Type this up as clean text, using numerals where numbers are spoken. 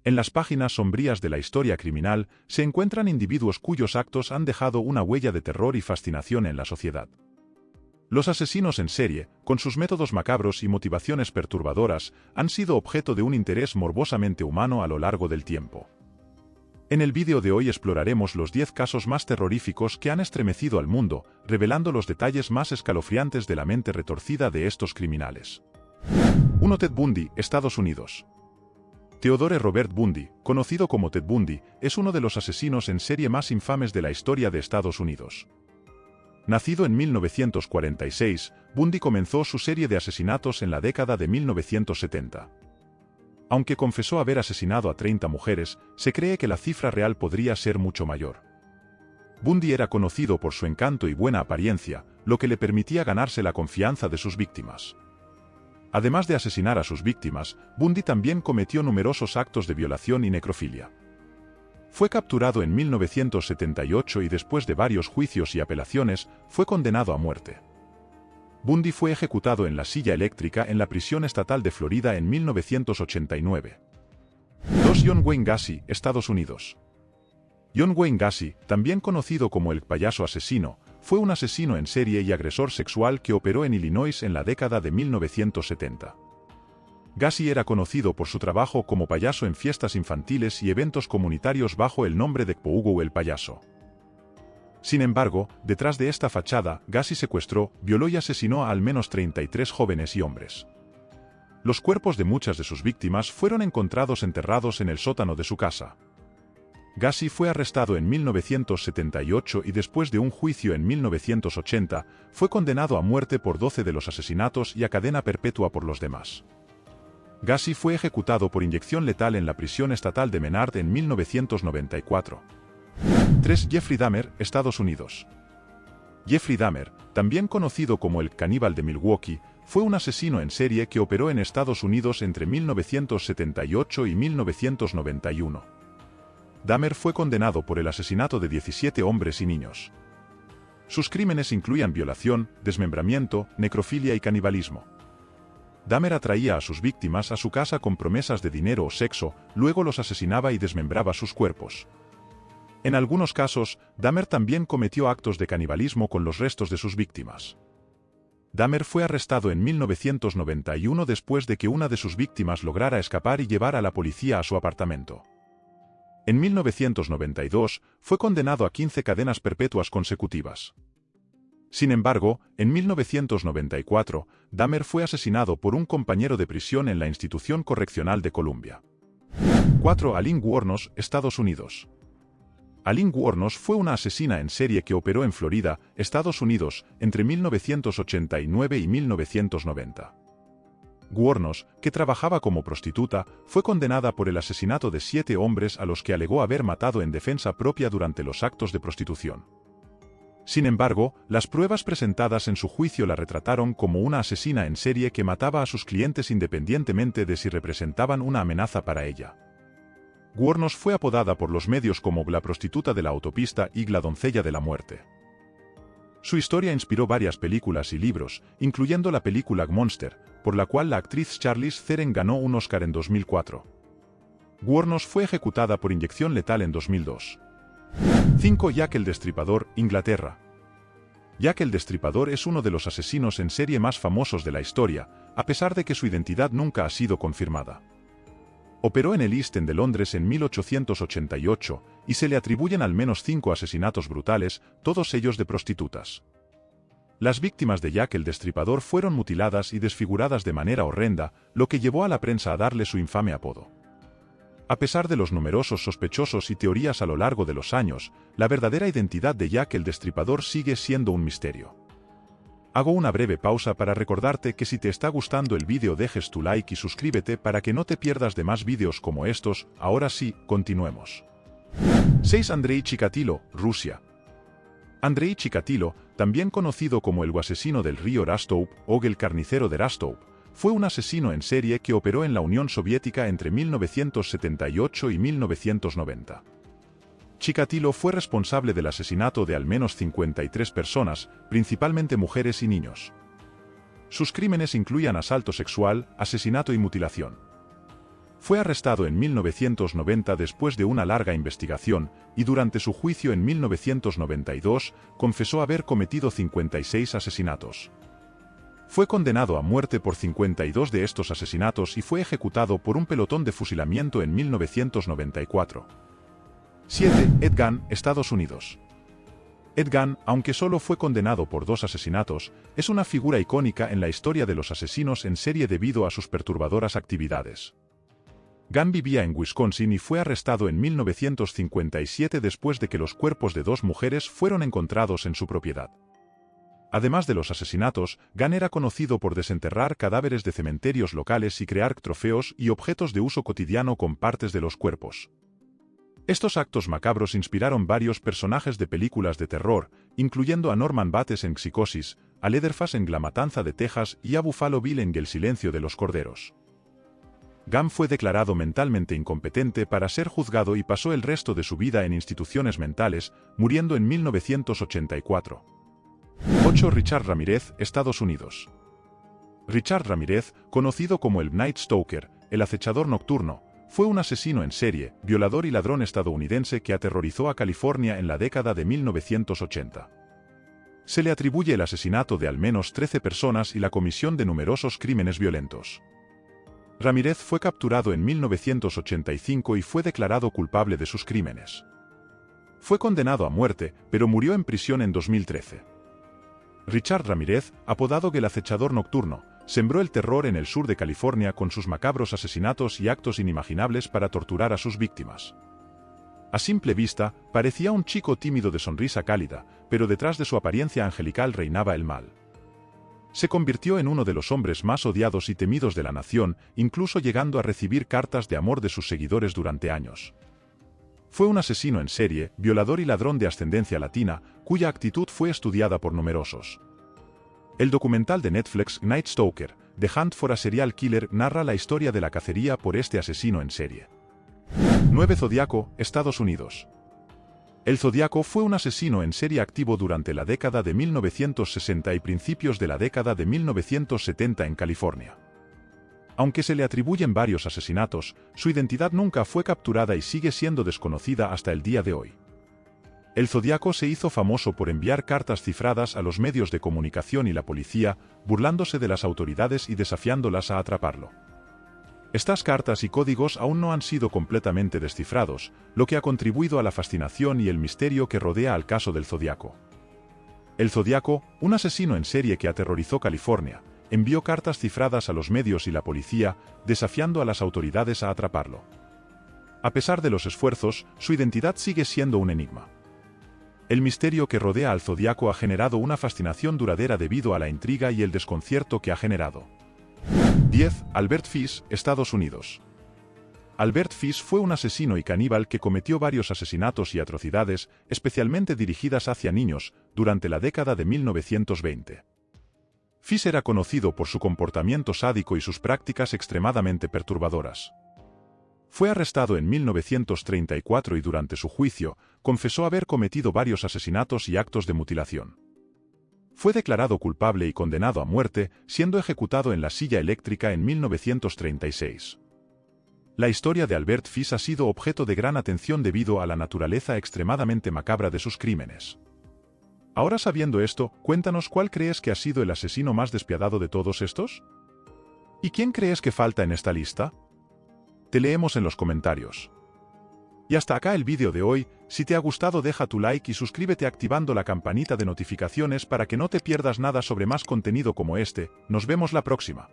En las páginas sombrías de la historia criminal se encuentran individuos cuyos actos han dejado una huella de terror y fascinación en la sociedad. Los asesinos en serie, con sus métodos macabros y motivaciones perturbadoras, han sido objeto de un interés morbosamente humano a lo largo del tiempo. En el vídeo de hoy exploraremos los 10 casos más terroríficos que han estremecido al mundo, revelando los detalles más escalofriantes de la mente retorcida de estos criminales. 1. Ted Bundy, Estados Unidos. Theodore Robert Bundy, conocido como Ted Bundy, es uno de los asesinos en serie más infames de la historia de Estados Unidos. Nacido en 1946, Bundy comenzó su serie de asesinatos en la década de 1970. Aunque confesó haber asesinado a 30 mujeres, se cree que la cifra real podría ser mucho mayor. Bundy era conocido por su encanto y buena apariencia, lo que le permitía ganarse la confianza de sus víctimas. Además de asesinar a sus víctimas, Bundy también cometió numerosos actos de violación y necrofilia. Fue capturado en 1978 y después de varios juicios y apelaciones, fue condenado a muerte. Bundy fue ejecutado en la silla eléctrica en la prisión estatal de Florida en 1989. 2. John Wayne Gacy, Estados Unidos. John Wayne Gacy, también conocido como el payaso asesino, fue un asesino en serie y agresor sexual que operó en Illinois en la década de 1970. Gacy era conocido por su trabajo como payaso en fiestas infantiles y eventos comunitarios bajo el nombre de Pogo el Payaso. Sin embargo, detrás de esta fachada, Gacy secuestró, violó y asesinó a al menos 33 jóvenes y hombres. Los cuerpos de muchas de sus víctimas fueron encontrados enterrados en el sótano de su casa. Gacy fue arrestado en 1978 y después de un juicio en 1980, fue condenado a muerte por 12 de los asesinatos y a cadena perpetua por los demás. Gacy fue ejecutado por inyección letal en la prisión estatal de Menard en 1994. 3. Jeffrey Dahmer, Estados Unidos. Jeffrey Dahmer, también conocido como el caníbal de Milwaukee, fue un asesino en serie que operó en Estados Unidos entre 1978 y 1991. Dahmer fue condenado por el asesinato de 17 hombres y niños. Sus crímenes incluían violación, desmembramiento, necrofilia y canibalismo. Dahmer atraía a sus víctimas a su casa con promesas de dinero o sexo, luego los asesinaba y desmembraba sus cuerpos. En algunos casos, Dahmer también cometió actos de canibalismo con los restos de sus víctimas. Dahmer fue arrestado en 1991 después de que una de sus víctimas lograra escapar y llevar a la policía a su apartamento. En 1992, fue condenado a 15 cadenas perpetuas consecutivas. Sin embargo, en 1994, Dahmer fue asesinado por un compañero de prisión en la institución correccional de Columbia. 4. Aileen Wuornos, Estados Unidos. Aileen Wuornos fue una asesina en serie que operó en Florida, Estados Unidos, entre 1989 y 1990. Wuornos, que trabajaba como prostituta, fue condenada por el asesinato de 7 hombres a los que alegó haber matado en defensa propia durante los actos de prostitución. Sin embargo, las pruebas presentadas en su juicio la retrataron como una asesina en serie que mataba a sus clientes independientemente de si representaban una amenaza para ella. Wuornos fue apodada por los medios como la prostituta de la autopista y la doncella de la muerte. Su historia inspiró varias películas y libros, incluyendo la película Monster, por la cual la actriz Charlize Theron ganó un Oscar en 2004. Wuornos fue ejecutada por inyección letal en 2002. 5. Jack el Destripador, Inglaterra. Jack el Destripador es uno de los asesinos en serie más famosos de la historia, a pesar de que su identidad nunca ha sido confirmada. Operó en el East End de Londres en 1888 y se le atribuyen al menos 5 asesinatos brutales, todos ellos de prostitutas. Las víctimas de Jack el Destripador fueron mutiladas y desfiguradas de manera horrenda, lo que llevó a la prensa a darle su infame apodo. A pesar de los numerosos sospechosos y teorías a lo largo de los años, la verdadera identidad de Jack el Destripador sigue siendo un misterio. Hago una breve pausa para recordarte que si te está gustando el vídeo dejes tu like y suscríbete para que no te pierdas de más vídeos como estos. Ahora sí, continuemos. 6. Andrei Chikatilo, Rusia. Andrei Chikatilo, también conocido como el asesino del río Rostov o el carnicero de Rostov, fue un asesino en serie que operó en la Unión Soviética entre 1978 y 1990. Chikatilo fue responsable del asesinato de al menos 53 personas, principalmente mujeres y niños. Sus crímenes incluían asalto sexual, asesinato y mutilación. Fue arrestado en 1990 después de una larga investigación y durante su juicio en 1992 confesó haber cometido 56 asesinatos. Fue condenado a muerte por 52 de estos asesinatos y fue ejecutado por un pelotón de fusilamiento en 1994. 7. Ed Gein, Estados Unidos. Ed Gein, aunque solo fue condenado por 2 asesinatos, es una figura icónica en la historia de los asesinos en serie debido a sus perturbadoras actividades. Gein vivía en Wisconsin y fue arrestado en 1957 después de que los cuerpos de 2 mujeres fueron encontrados en su propiedad. Además de los asesinatos, Gein era conocido por desenterrar cadáveres de cementerios locales y crear trofeos y objetos de uso cotidiano con partes de los cuerpos. Estos actos macabros inspiraron varios personajes de películas de terror, incluyendo a Norman Bates en Psicosis, a Leatherface en La Matanza de Texas y a Buffalo Bill en El Silencio de los Corderos. Gein fue declarado mentalmente incompetente para ser juzgado y pasó el resto de su vida en instituciones mentales, muriendo en 1984. 8. Richard Ramirez, Estados Unidos. Richard Ramirez, conocido como el Night Stalker, el acechador nocturno, fue un asesino en serie, violador y ladrón estadounidense que aterrorizó a California en la década de 1980. Se le atribuye el asesinato de al menos 13 personas y la comisión de numerosos crímenes violentos. Ramírez fue capturado en 1985 y fue declarado culpable de sus crímenes. Fue condenado a muerte, pero murió en prisión en 2013. Richard Ramírez, apodado el acechador nocturno, sembró el terror en el sur de California con sus macabros asesinatos y actos inimaginables para torturar a sus víctimas. A simple vista, parecía un chico tímido de sonrisa cálida, pero detrás de su apariencia angelical reinaba el mal. Se convirtió en uno de los hombres más odiados y temidos de la nación, incluso llegando a recibir cartas de amor de sus seguidores durante años. Fue un asesino en serie, violador y ladrón de ascendencia latina, cuya actitud fue estudiada por numerosos. El documental de Netflix Night Stalker, The Hunt for a Serial Killer, narra la historia de la cacería por este asesino en serie. 9. Zodiaco, Estados Unidos. El Zodiaco fue un asesino en serie activo durante la década de 1960 y principios de la década de 1970 en California. Aunque se le atribuyen varios asesinatos, su identidad nunca fue capturada y sigue siendo desconocida hasta el día de hoy. El Zodiaco se hizo famoso por enviar cartas cifradas a los medios de comunicación y la policía, burlándose de las autoridades y desafiándolas a atraparlo. Estas cartas y códigos aún no han sido completamente descifrados, lo que ha contribuido a la fascinación y el misterio que rodea al caso del Zodiaco. El Zodiaco, un asesino en serie que aterrorizó California, envió cartas cifradas a los medios y la policía, desafiando a las autoridades a atraparlo. A pesar de los esfuerzos, su identidad sigue siendo un enigma. El misterio que rodea al Zodiaco ha generado una fascinación duradera debido a la intriga y el desconcierto que ha generado. 10. Albert Fish, Estados Unidos. Albert Fish fue un asesino y caníbal que cometió varios asesinatos y atrocidades, especialmente dirigidas hacia niños, durante la década de 1920. Fish era conocido por su comportamiento sádico y sus prácticas extremadamente perturbadoras. Fue arrestado en 1934 y durante su juicio, confesó haber cometido varios asesinatos y actos de mutilación. Fue declarado culpable y condenado a muerte, siendo ejecutado en la silla eléctrica en 1936. La historia de Albert Fish ha sido objeto de gran atención debido a la naturaleza extremadamente macabra de sus crímenes. Ahora sabiendo esto, cuéntanos cuál crees que ha sido el asesino más despiadado de todos estos. ¿Y quién crees que falta en esta lista? Te leemos en los comentarios. Y hasta acá el vídeo de hoy. Si te ha gustado deja tu like y suscríbete activando la campanita de notificaciones para que no te pierdas nada sobre más contenido como este. Nos vemos la próxima.